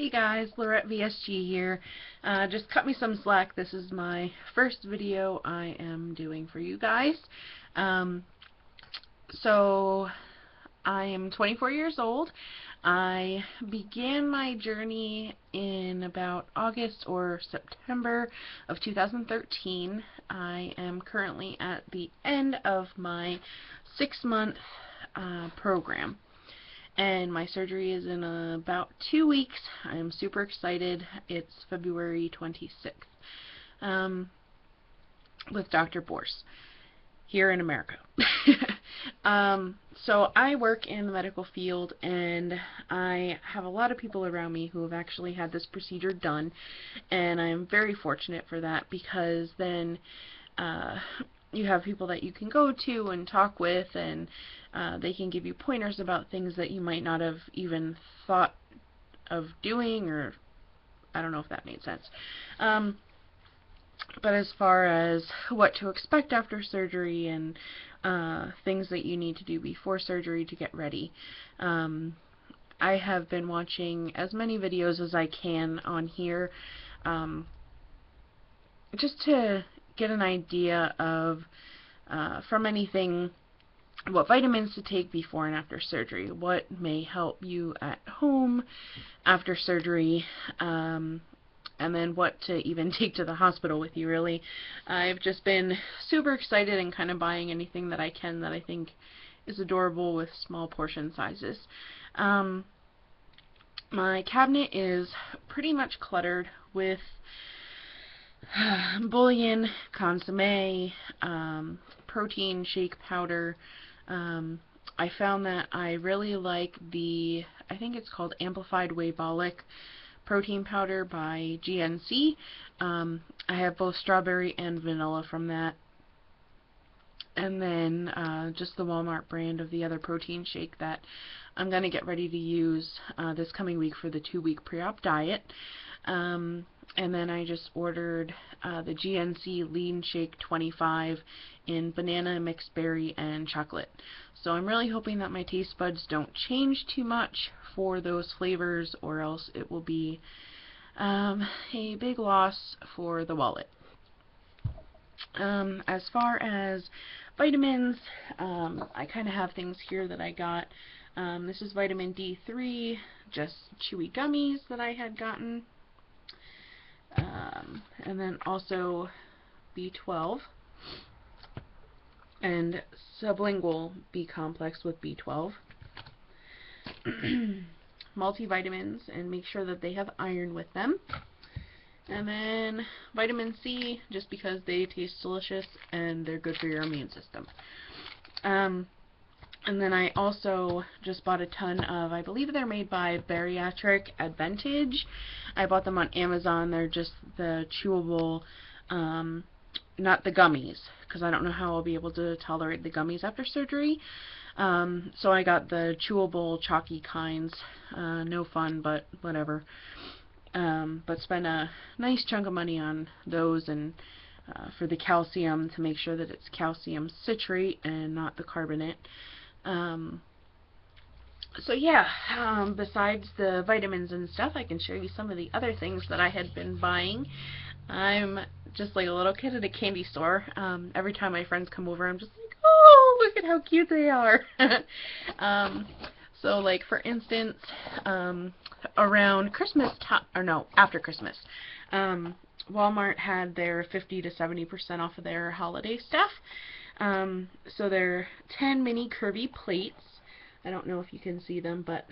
Hey guys, Lorette VSG here. Just cut me some slack. This is my first video I am doing for you guys. So I am 24 years old. I began my journey in about August or September of 2013. I am currently at the end of my 6-month program. And my surgery is in about 2 weeks. I'm super excited. It's February 26th with Dr. Borse here in America. So I work in the medical field, and I have a lot of people around me who have actually had this procedure done, and I am very fortunate for that, because then you have people that you can go to and talk with, and they can give you pointers about things that you might not have even thought of doing, or I don't know if that made sense. But as far as what to expect after surgery and things that you need to do before surgery to get ready, I have been watching as many videos as I can on here, just to get an idea of, from anything, what vitamins to take before and after surgery, what may help you at home after surgery, and then what to even take to the hospital with you, really. I've just been super excited and kind of buying anything that I can that I think is adorable with small portion sizes. My cabinet is pretty much cluttered with bouillon, consomme, protein shake powder. I found that I really like I think it's called Amplified Waybolic protein powder by GNC. I have both strawberry and vanilla from that. And then just the Walmart brand of the other protein shake that I'm going to get ready to use this coming week for the 2-week pre-op diet. And then I just ordered the GNC Lean Shake 25 in banana, mixed berry, and chocolate. So I'm really hoping that my taste buds don't change too much for those flavors, or else it will be a big loss for the wallet. As far as vitamins, I kind of have things here that I got. This is vitamin D3, just chewy gummies that I had gotten. And then also B12 and sublingual B complex with B12. Multivitamins, and make sure that they have iron with them. And then vitamin C, just because they taste delicious and they're good for your immune system. And then I also just bought a ton of, I believe they're made by Bariatric Advantage. I bought them on Amazon. They're just the chewable, not the gummies, because I don't know how I'll be able to tolerate the gummies after surgery. So I got the chewable, chalky kinds. No fun, but whatever. But spent a nice chunk of money on those, and for the calcium, to make sure that it's calcium citrate and not the carbonate. So yeah, besides the vitamins and stuff, I can show you some of the other things that I had been buying. I'm just like a little kid at a candy store. Every time my friends come over, I'm just like, oh, look at how cute they are. So like, for instance, around Christmas time, or no, after Christmas, Walmart had their 50 to 70% off of their holiday stuff. So they're 10 mini curvy plates. I don't know if you can see them, but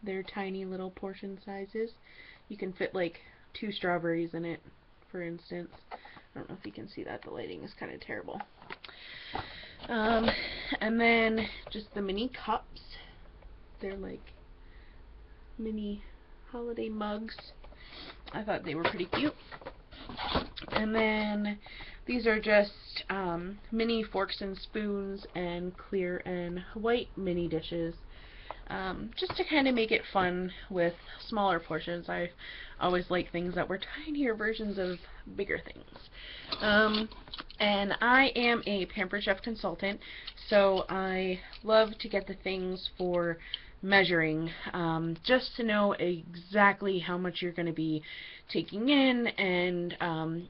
they're tiny little portion sizes. You can fit like 2 strawberries in it, for instance. I don't know if you can see that. The lighting is kind of terrible. And then just the mini cups. They're like mini holiday mugs. I thought they were pretty cute. And then these are just mini forks and spoons and clear and white mini dishes, just to kind of make it fun with smaller portions. I always like things that were tinier versions of bigger things. And I am a Pampered Chef consultant, so I love to get the things for measuring, just to know exactly how much you're going to be taking in, and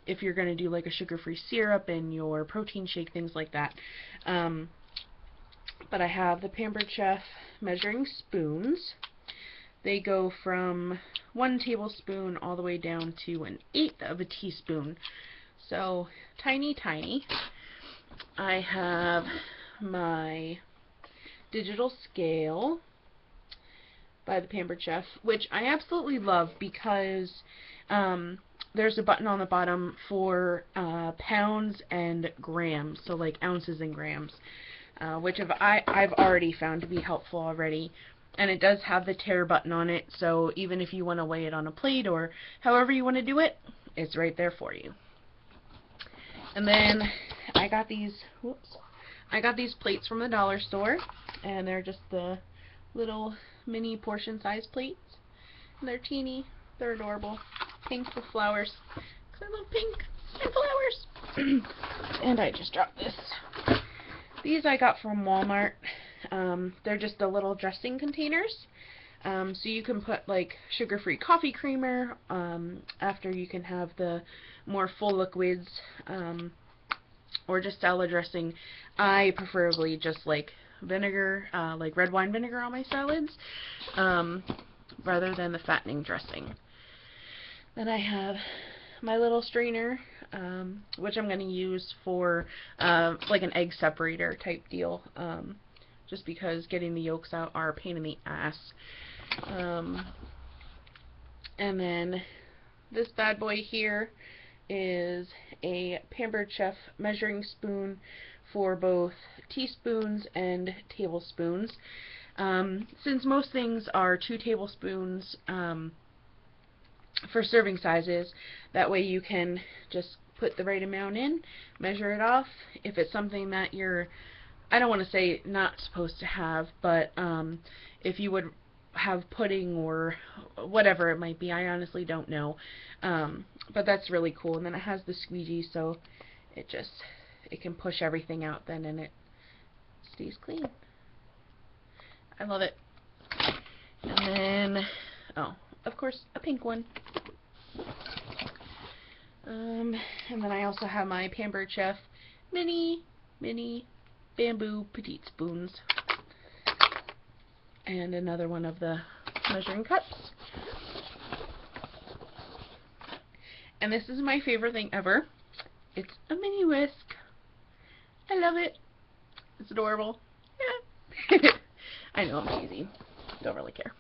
if you're going to do like a sugar-free syrup in your protein shake, things like that. But I have the Pampered Chef measuring spoons. They go from 1 tablespoon all the way down to 1/8 of a teaspoon. So tiny, tiny. I have my digital scale by the Pampered Chef, which I absolutely love because there's a button on the bottom for pounds and grams, so like ounces and grams, which I've already found to be helpful already. And it does have the tare button on it, so even if you want to weigh it on a plate or however you want to do it, it's right there for you. And then I got these plates from the dollar store, and they're just the little mini portion size plates. And they're teeny, they're adorable, pink with flowers, 'cause I love pink and flowers. And I just dropped this. These I got from Walmart. They're just the little dressing containers. So you can put like sugar-free coffee creamer, after you can have the more full liquids, or just salad dressing. I preferably just like vinegar, like red wine vinegar on my salads, rather than the fattening dressing. Then I have my little strainer, which I'm going to use for like an egg separator type deal, just because getting the yolks out are a pain in the ass. And then this bad boy here is a Pampered Chef measuring spoon for both teaspoons and tablespoons. Since most things are 2 tablespoons for serving sizes, that way you can just put the right amount in, measure it off. If it's something that you're, I don't want to say not supposed to have, but if you would have pudding or whatever it might be, I honestly don't know. But that's really cool. And then it has the squeegee, so it can push everything out then, and it stays clean. I love it. And then, oh, of course, a pink one. And then I also have my Pampered Chef mini bamboo petite spoons. And another one of the measuring cups. And this is my favorite thing ever. It's a mini whisk. I love it. It's adorable. Yeah. I know I'm cheesy. Don't really care.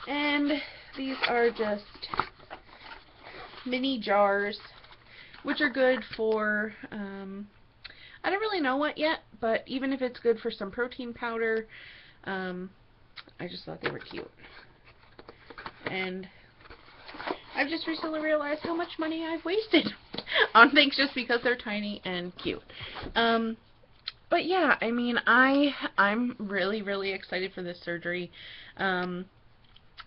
And these are just mini jars, which are good for, I don't really know what yet, but even if it's good for some protein powder, I just thought they were cute. And I've just recently realized how much money I've wasted on things just because they're tiny and cute. But yeah, I mean, I'm really excited for this surgery.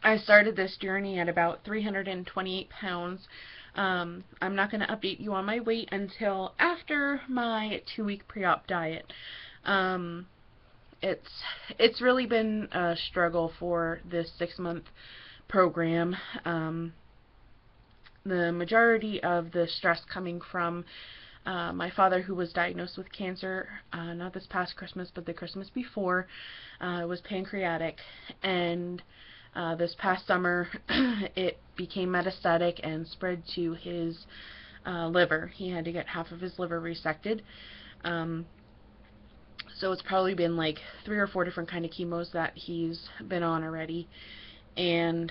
I started this journey at about 328 pounds. I'm not going to update you on my weight until after my 2-week pre-op diet. It's really been a struggle for this 6-month program. The majority of the stress coming from my father, who was diagnosed with cancer, not this past Christmas, but the Christmas before, was pancreatic, and this past summer it became metastatic and spread to his liver. He had to get half of his liver resected. So it's probably been like 3 or 4 different kind of chemos that he's been on already, and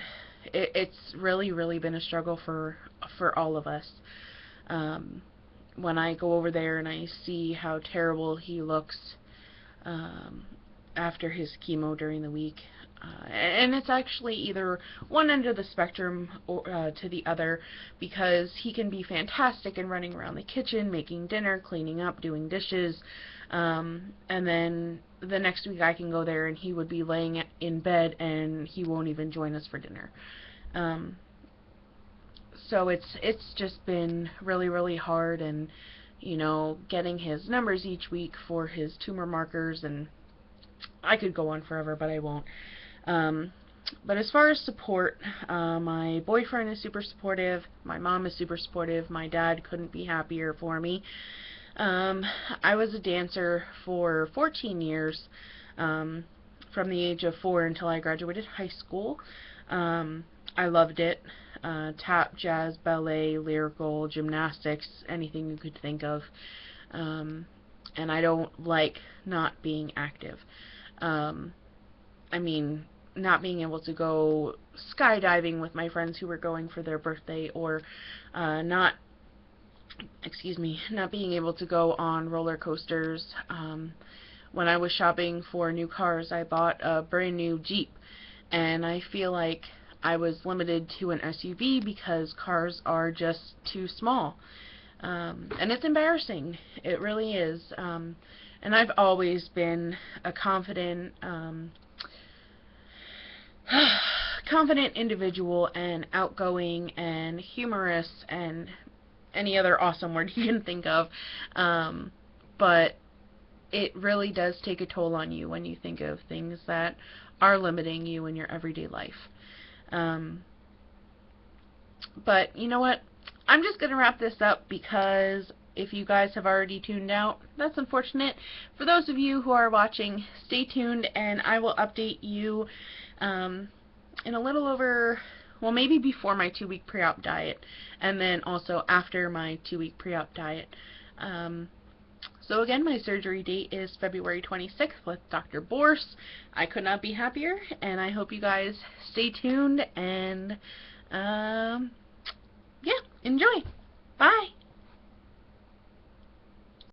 it's really been a struggle for all of us. When I go over there and I see how terrible he looks after his chemo during the week, and it's actually either one end of the spectrum or to the other, because he can be fantastic in running around the kitchen, making dinner, cleaning up, doing dishes, and then the next week I can go there and he would be laying in bed and he won't even join us for dinner. So it's just been really hard, and you know, getting his numbers each week for his tumor markers, and I could go on forever, but I won't. But as far as support, my boyfriend is super supportive, my mom is super supportive, my dad couldn't be happier for me. I was a dancer for 14 years, from the age of 4 until I graduated high school. I loved it. Tap, jazz, ballet, lyrical, gymnastics, anything you could think of. And I don't like not being active. I mean, not being able to go skydiving with my friends who were going for their birthday, or not being able to go on roller coasters. When I was shopping for new cars, I bought a brand new Jeep, and I feel like I was limited to an SUV because cars are just too small. And it's embarrassing. It really is. And I've always been a confident individual, and outgoing and humorous and any other awesome word you can think of. But it really does take a toll on you when you think of things that are limiting you in your everyday life. But you know what? I'm just going to wrap this up, because if you guys have already tuned out, that's unfortunate. For those of you who are watching, stay tuned, and I will update you in a little over, well, maybe before my 2-week pre-op diet, and then also after my 2-week pre-op diet. So again, my surgery date is February 26th with Dr. Borse. I could not be happier, and I hope you guys stay tuned, and yeah, enjoy. Bye.